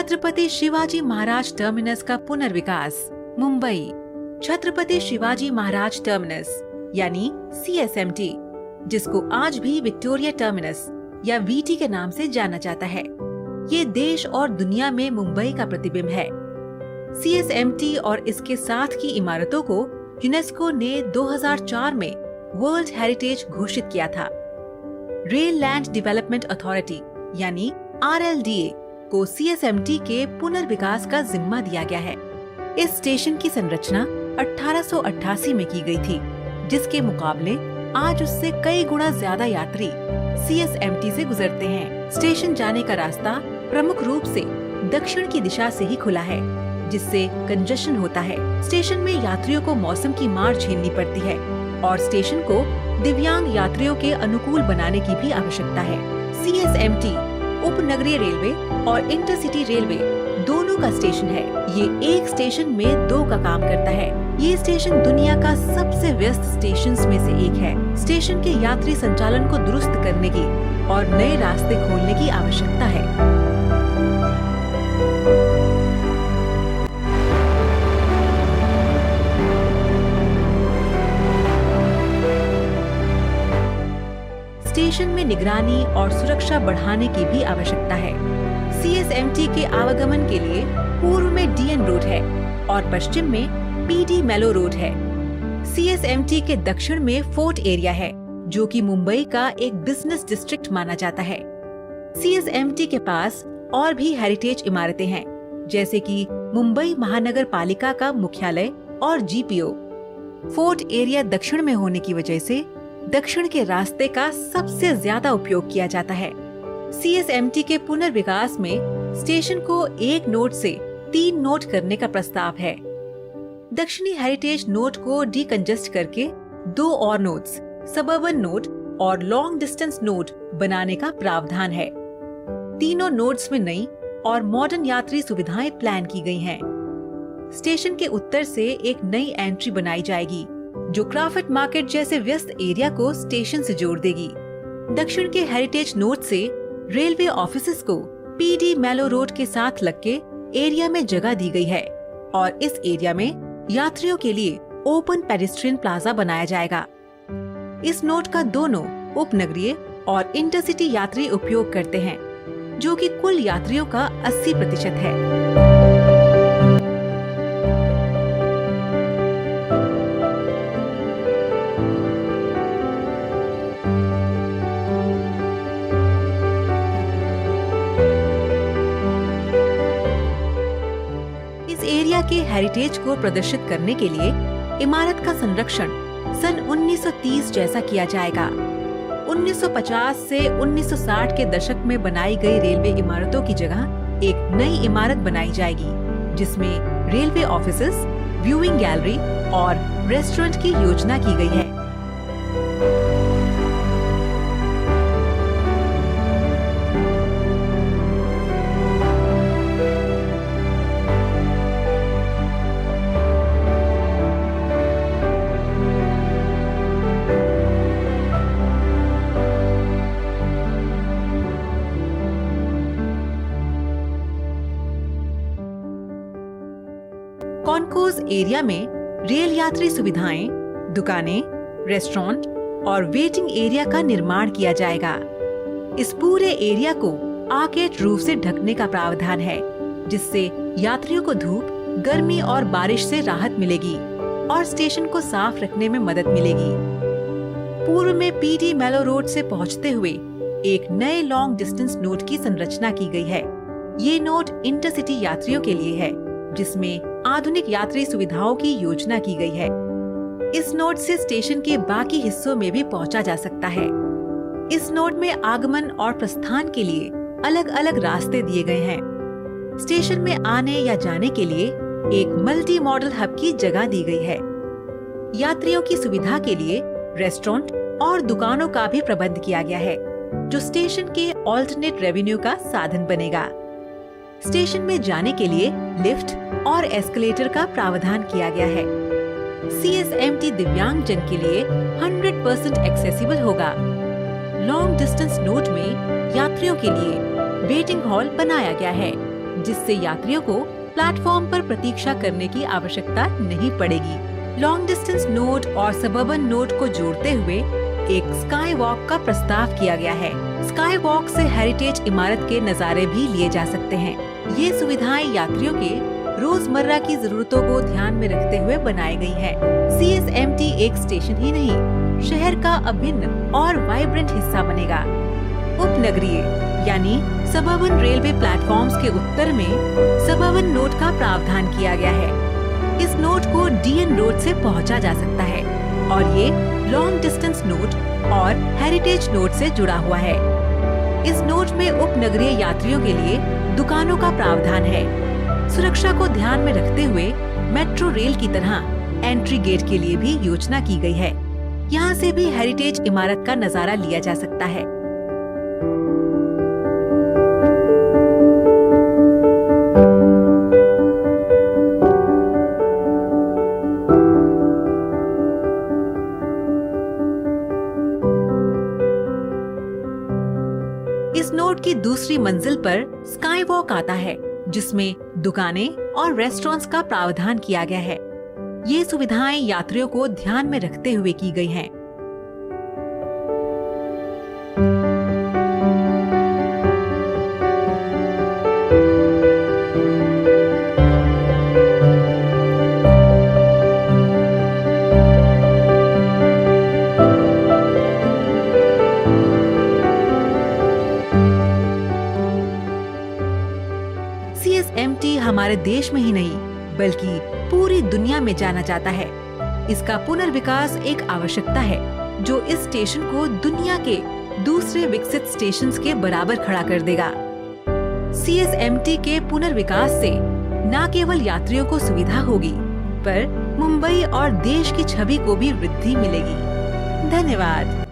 Chhatrapati Shivaji Maharaj terminus का पुनर्विकास Mumbai. Chhatrapati Shivaji Maharaj terminus यानी CSMT, जिसको आज भी विक्टोरिया टर्मिनस या VT के नाम से जाना जाता है, ये देश और दुनिया में मुंबई का प्रतिबिंब है। CSMT और इसके साथ की इमारतों को यूनेस्को ने 2004 में वर्ल्ड हेरिटेज घोषित किया था। रेल लैंड डेवलपमेंट अथॉरिटी यानी RLDA को CSMT के पुनर्विकास का जिम्मा दिया गया है। इस स्टेशन की संरचना 1888 में की गई थी, जिसके मुकाबले आज उससे कई गुना ज्यादा यात्री CSMT से गुजरते हैं। स्टेशन जाने का रास्ता प्रमुख रूप से दक्षिण की दिशा से ही खुला है, जिससे कंजेशन होता है। स्टेशन में यात्रियों को मौसम की मार झेलनी पड़ती है और स्टेशन को दिव्यांग यात्रियों के अनुकूल बनाने की भी आवश्यकता है। CSMT उपनगरीय रेलवे और इंटरसिटी रेलवे दोनों का स्टेशन है। ये एक स्टेशन में दो का काम करता है। ये स्टेशन दुनिया का सबसे व्यस्त स्टेशंस में से एक है। स्टेशन के यात्री संचालन को दुरुस्त करने की और नए रास्ते खोलने की आवश्यकता है। स्टेशन में निगरानी और सुरक्षा बढ़ाने की भी आवश्यकता है। CSMT के आवागमन के लिए पूर्व में DN रोड है और पश्चिम में PD मेलो रोड है। CSMT के दक्षिण में फोर्ट एरिया है, जो कि मुंबई का एक बिजनेस डिस्ट्रिक्ट माना जाता है। CSMT के पास और भी हेरिटेज इमारतें हैं, जैसे कि मुंबई महानगर पालिका का मुख्यालय और GPO। फोर्ट एरिया दक्षिण में होने की वजह से दक्षिण के रास्ते का सबसे ज्यादा उपयोग किया जाता है। CSMT के पुनर्विकास में स्टेशन को 1 नोड से 3 नोड करने का प्रस्ताव है। दक्षिणी हेरिटेज नोड को डीकंजेस्ट करके 2 और नोड्स, सबअर्बन नोड और लॉन्ग डिस्टेंस नोड बनाने का प्रावधान है। तीनों नोड्स में नई और मॉडर्न यात्री सुविधाएं प्लान की गई हैं। स्टेशन के उत्तर से एक नई एंट्री बनाई जाएगी, जो क्राफट मार्केट जैसे व्यस्त एरिया को स्टेशन से जोड़ देगी। दक्षिण के हेरिटेज नोड से रेलवे ऑफिसेज को PD मेलो रोड के साथ लगके एरिया में जगह दी गई है और इस एरिया में यात्रियों के लिए ओपन पेडेस्ट्रियन प्लाजा बनाया जाएगा। इस नोड का दोनों उपनगरीय और इंटरसिटी यात्री उपयोग करते हैं, जो कि कुल यात्रियों का 80% है। के हेरिटेज को प्रदर्शित करने के लिए इमारत का संरक्षण सन 1930 जैसा किया जाएगा। 1950 से 1960 के दशक में बनाई गई रेलवे इमारतों की जगह एक नई इमारत बनाई जाएगी, जिसमें रेलवे ऑफिसेज, व्यूइंग गैलरी और रेस्टोरेंट की योजना की गई है। कॉन्कोर्स एरिया में रेल यात्री सुविधाएं, दुकानें, रेस्टोरेंट और वेटिंग एरिया का निर्माण किया जाएगा। इस पूरे एरिया को आर्केड रूफ से ढकने का प्रावधान है, जिससे यात्रियों को धूप, गर्मी और बारिश से राहत मिलेगी और स्टेशन को साफ रखने में मदद मिलेगी। पूर्व में PD मेलो रोड से पहुंचते हुए एक नए लॉन्ग डिस्टेंस नोड की संरचना की गई है। ये नोड इंटरसिटी यात्रियों के लिए है, जिसमें आधुनिक यात्री सुविधाओं की योजना की गई है। इस नोड से स्टेशन के बाकी हिस्सों में भी पहुंचा जा सकता है। इस नोड में आगमन और प्रस्थान के लिए अलग अलग रास्ते दिए गए हैं। स्टेशन में आने या जाने के लिए एक मल्टी मॉडल हब की जगह दी गई है। यात्रियों की सुविधा के लिए रेस्टोरेंट और दुकानों का भी प्रबंध किया गया है, जो स्टेशन के ऑल्टरनेट रेवेन्यू का साधन बनेगा। स्टेशन में जाने के लिए लिफ्ट और एस्केलेटर का प्रावधान किया गया है। CSMT दिव्यांग जन के लिए 100% एक्सेसिबल होगा। लॉन्ग डिस्टेंस नोड में यात्रियों के लिए वेटिंग हॉल बनाया गया है। जिससे यात्रियों को प्लेटफॉर्म पर प्रतीक्षा करने की आवश्यकता नहीं पड़ेगी। लॉन्ग डिस्टेंस नोड और सबअर्बन नोड को जोड़ते हुए एक स्काई वॉक का प्रस्ताव किया गया है। स्काई वॉक से हेरिटेज इमारत के नज़ारे भी लिए जा सकते हैं। ये सुविधाएं यात्रियों के रोजमर्रा की जरूरतों को ध्यान में रखते हुए बनाई गई है। CSMT एक स्टेशन ही नहीं, शहर का अभिन्न और वाइब्रेंट हिस्सा बनेगा। उपनगरीय यानी सबअर्बन रेलवे प्लेटफॉर्म्स के उत्तर में सबअर्बन नोड का प्रावधान किया गया है। इस नोड को DN रोड से पहुंचा जा सकता है और ये लॉन्ग डिस्टेंस नोड और हेरिटेज नोड से जुड़ा हुआ है। इस नोड में उपनगरीय यात्रियों के लिए दुकानों का प्रावधान है। सुरक्षा को ध्यान में रखते हुए मेट्रो रेल की तरह एंट्री गेट के लिए भी योजना की गई है। यहाँ से भी हेरिटेज इमारत का नजारा लिया जा सकता है। इस नोड की दूसरी मंजिल पर स्काई वॉक आता है, जिसमें दुकानें और रेस्टोरेंट्स का प्रावधान किया गया है। ये सुविधाएं यात्रियों को ध्यान में रखते हुए की गई हैं। CSMT हमारे देश में ही नहीं बल्कि पूरी दुनिया में जाना जाता है। इसका पुनर्विकास एक आवश्यकता है जो इस स्टेशन को दुनिया के दूसरे विकसित स्टेशंस के बराबर खड़ा कर देगा। CSMT के पुनर्विकास से न केवल यात्रियों को सुविधा होगी, पर मुंबई और देश की छवि को भी वृद्धि मिलेगी। धन्यवाद।